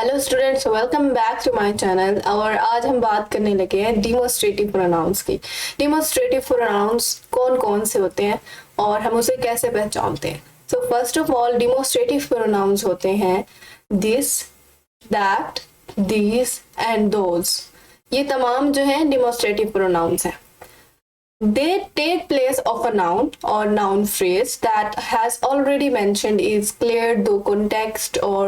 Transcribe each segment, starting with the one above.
Hello students, welcome back to my channel. और आज हम बात करने लगे हैं डिमोस्ट्रेटिव प्रोनाउंस की। डिमोस्ट्रेटिव प्रोनाउंस कौन कौन से होते हैं और हम उसे कैसे पहचानते हैं। So first of all, demonstrative pronouns होते हैं this, that, these and those. ये तमाम जो है डिमोस्ट्रेटिव प्रोनाउंस हैं। They take place of a noun or noun phrase that has already mentioned is clear to context or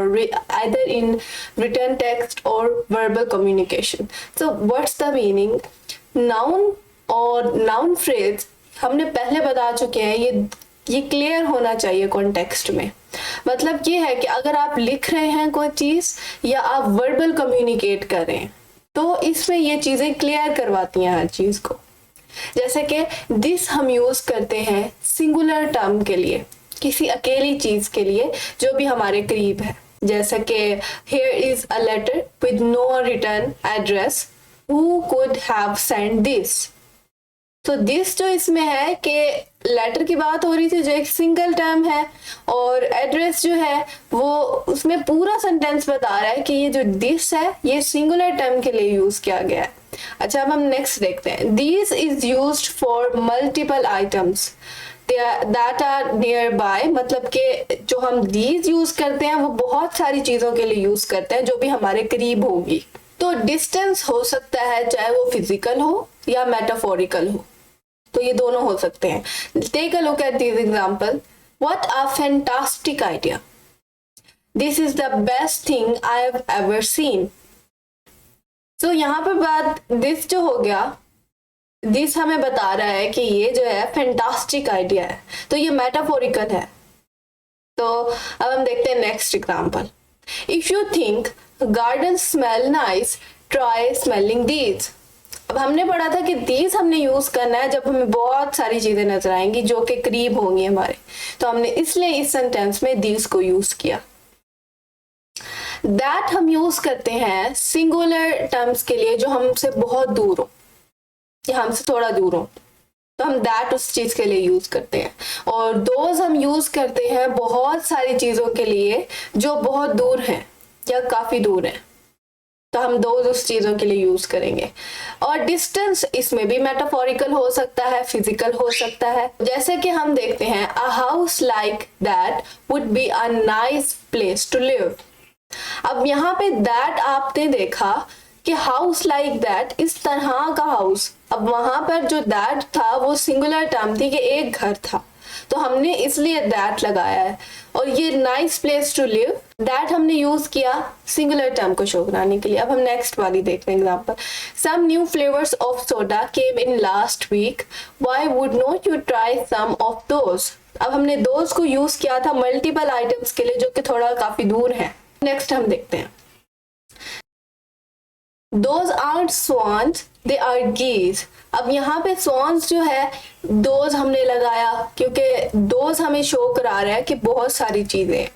either in written text or verbal communication. So what's the meaning? Noun और noun phrase हमने पहले बता चुके हैं, ये clear होना चाहिए context में। मतलब ये है कि अगर आप लिख रहे हैं कोई चीज या आप वर्बल कम्युनिकेट कर रहे हैं तो इसमें ये चीजें क्लियर करवाती हैं हर चीज को। जैसे कि दिस हम यूज करते हैं सिंगुलर टर्म के लिए, किसी अकेली चीज के लिए जो भी हमारे करीब है। जैसे कि here is a letter with no return address, who could have sent this। तो दिस जो इसमें है कि लेटर की बात हो रही थी जो एक सिंगल टर्म है, और एड्रेस जो है वो उसमें पूरा सेंटेंस बता रहा है कि ये जो दिस है ये सिंगुलर टर्म के लिए यूज किया गया है। अच्छा, अब हम नेक्स्ट देखते हैं। This is used for multiple items that are near by. मतलब कि जो हम दीज यूज करते हैं वो बहुत सारी चीजों के लिए यूज करते हैं जो भी हमारे करीब होगी। तो डिस्टेंस हो सकता है चाहे वो फिजिकल हो या मेटाफोरिकल हो, तो ये दोनों हो सकते हैं। Take a look at this example. What a fantastic idea, this is the best thing I have ever seen. तो यहाँ पर बात दिस जो हो गया, दिस हमें बता रहा है कि ये जो है फैंटास्टिक आइडिया है, तो ये मेटाफोरिकल है। तो अब हम देखते हैं next example. If you think garden smell nice, try smelling these. अब हमने पढ़ा था कि दीज हमने यूज करना है जब हमें बहुत सारी चीजें नजर आएंगी जो कि करीब होंगी हमारे, तो हमने इसलिए इस सेंटेंस में दीज को यूज किया। दैट हम यूज करते हैं सिंगुलर टर्म्स के लिए जो हमसे बहुत दूर हो या हमसे थोड़ा दूर हो, तो हम दैट उस चीज के लिए यूज करते हैं। और दोज हम यूज करते हैं बहुत सारी चीजों के लिए जो बहुत दूर हैं या काफी दूर हैं, तो हम दोज उस चीजों के लिए यूज करेंगे। और डिस्टेंस इसमें भी मेटाफोरिकल हो सकता है, फिजिकल हो सकता है। जैसे कि हम देखते हैं a house like that would be a nice place to live. अब यहाँ पे दैट आपने देखा कि हाउस लाइक दैट, इस तरह का हाउस। अब वहां पर जो दैट था वो सिंगुलर टर्म थी कि एक घर था, तो हमने इसलिए दैट लगाया है। और ये nice place to live, that हमने यूज किया सिंगुलर टर्म को शो कराने के लिए। अब हम नेक्स्ट वाली देखते हैं example. Some new flavours of soda came in last week, why would not you try some of those. अब हमने दोज को यूज किया था मल्टीपल आइटम्स के लिए जो कि थोड़ा काफी दूर है। नेक्स्ट हम देखते हैं। Those aren't swans, they are geese। अब यहाँ पे swans जो है those हमने लगाया क्योंकि those हमें शो करा रहा है कि बहुत सारी चीजें हैं।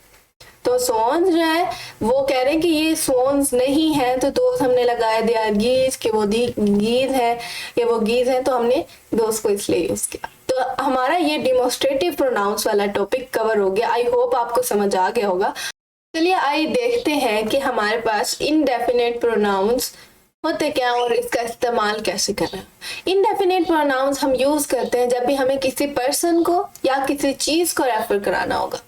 तो swans जो है वो कह रहे हैं कि ये swans नहीं है, तो those हमने लगाया। they are geese कि वो geese है या वो geese है, तो हमने those को इसलिए यूज किया। तो हमारा ये डिमोस्ट्रेटिव प्रोनाउंस वाला टॉपिक कवर हो गया। आई होप आपको समझ आ गया होगा। चलिए आइए देखते हैं कि हमारे पास इनडेफिनेट प्रोनाउंस होते क्या और इसका इस्तेमाल कैसे करना है। इनडेफिनेट प्रोनाउंस हम यूज करते हैं जब भी हमें किसी पर्सन को या किसी चीज को रेफर कराना होगा।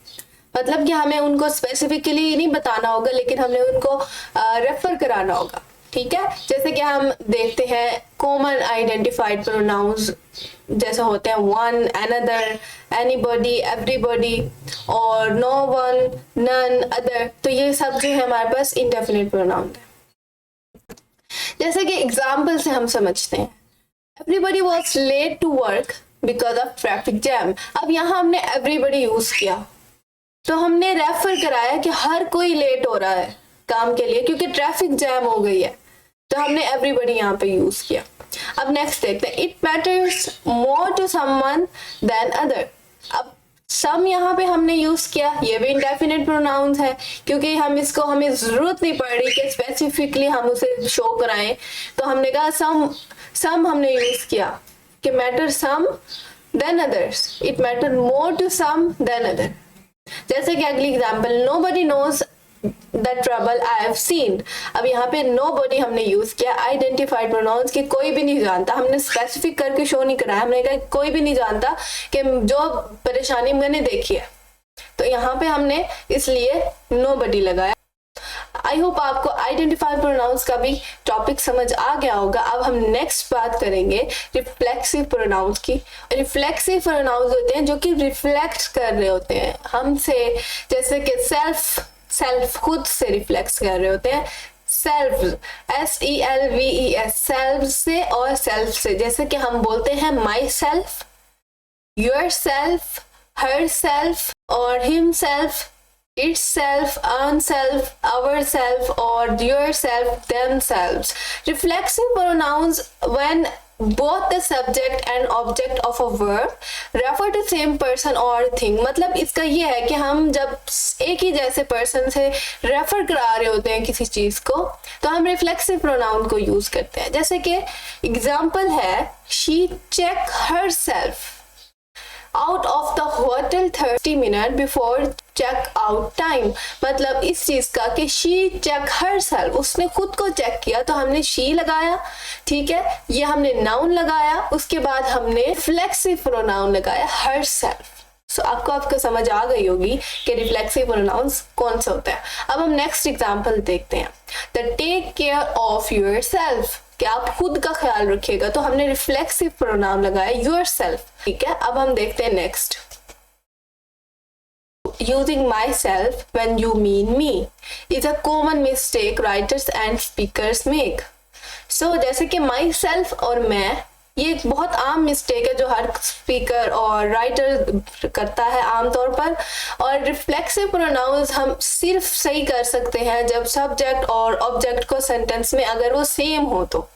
मतलब कि हमें उनको स्पेसिफिकली नहीं बताना होगा, लेकिन हमें उनको रेफर कराना होगा। ठीक है, जैसे कि हम देखते हैं कॉमन आइडेंटिफाइड प्रोनाउंस जैसे होते हैं वन, अनदर, एनीबॉडी, एवरीबॉडी और नो वन, नन, अदर। तो ये सब जो है हमारे पास इंडेफिनिट प्रोनाउन है। जैसे कि एग्जाम्पल से हम समझते हैं, everybody was late to work because of traffic jam. अब यहाँ हमने एवरीबॉडी यूज किया, तो हमने रेफर कराया कि हर कोई लेट हो रहा है काम के लिए क्योंकि ट्रैफिक जैम हो गई है, तो हमने एवरीबॉडी यहाँ पे यूज किया। अब नेक्स्ट देखते हैं। It matters more to someone than other. अब सम यहाँ पे हमने यूज किया, ये भी इंडेफिनिट प्रोनाउंस है क्योंकि हमें जरूरत नहीं पड़ रही कि स्पेसिफिकली हम उसे शो कराएं, तो हमने कहा सम हमने यूज किया कि matter some than others. It matter more to some than other. जैसे कि अगली example, nobody knows the trouble I have seen. अब यहाँ पे nobody हमने यूज किया आइडेंटिफाइड प्रोनाउंस कि कोई भी नहीं जानता, हमने स्पेसिफिक करके शो नहीं कराया, हमने कहा कोई भी नहीं जानता कि जो परेशानी मैंने देखी है, तो यहाँ पे हमने इसलिए nobody लगाया। आई होप आपको आइडेंटिफाइड प्रोनाउंस का भी टॉपिक समझ आ गया होगा। अब हम नेक्स्ट बात करेंगे रिफ्लेक्सिव प्रोनाउंस की। रिफ्लेक्सिव प्रोनाउंस होते हैं जो कि रिफ्लेक्ट कर रहे होते हैं हमसे, जैसे कि सेल्फ खुद से रिफ्लेक्ट कर रहे होते हैं। सेल्फ SELVES सेल्फ से और सेल्फ से, जैसे कि हम बोलते हैं myself, yourself, herself और himself, itself, oneself, ourself or yourself, themselves. Reflexive pronouns when both the subject and object of a verb refer to same person or thing। मतलब इसका ये है कि हम जब एक ही जैसे पर्सन से रेफर करा रहे होते हैं किसी चीज को, तो हम रिफ्लेक्सिव प्रोनाउन को यूज करते हैं। जैसे कि एग्जाम्पल है she check herself out of the hotel 30 minutes before check out time। मतलब इस चीज का कि she check herself, उसने खुद को चेक किया, तो हमने she लगाया, ठीक है, ये हमने नाउन लगाया, उसके बाद हमने रिफ्लेक्सिव प्रोनाउन लगाया herself। सो आपको समझ आ गई होगी कि रिफ्लेक्सिव प्रोनाउंस कौन से होते हैं। अब हम नेक्स्ट एग्जांपल देखते हैं। The take care of yourself, कि आप खुद का ख्याल रखिएगा, तो हमने रिफ्लेक्सिव प्रोनाउन लगाया योरसेल्फ, ठीक है। अब हम देखते हैं next. Using myself when you mean me is a common mistake writers and speakers make। So जैसे कि myself और मैं, ये एक बहुत आम मिस्टेक है जो हर स्पीकर और राइटर करता है आमतौर पर। और रिफ्लेक्सिव प्रोनाउंस हम सिर्फ सही कर सकते हैं जब सब्जेक्ट और ऑब्जेक्ट को सेंटेंस में अगर वो सेम हो तो,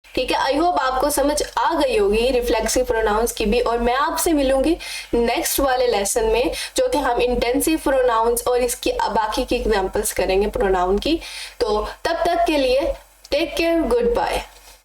ठीक है। आई होप आपको समझ आ गई होगी रिफ्लेक्सिव प्रोनाउंस की भी, और मैं आपसे मिलूंगी नेक्स्ट वाले लेसन में, जो कि हम इंटेंसिव प्रोनाउंस और इसकी बाकी की एग्जांपल्स करेंगे प्रोनाउन की। तो तब तक के लिए टेक केयर, गुड बाय।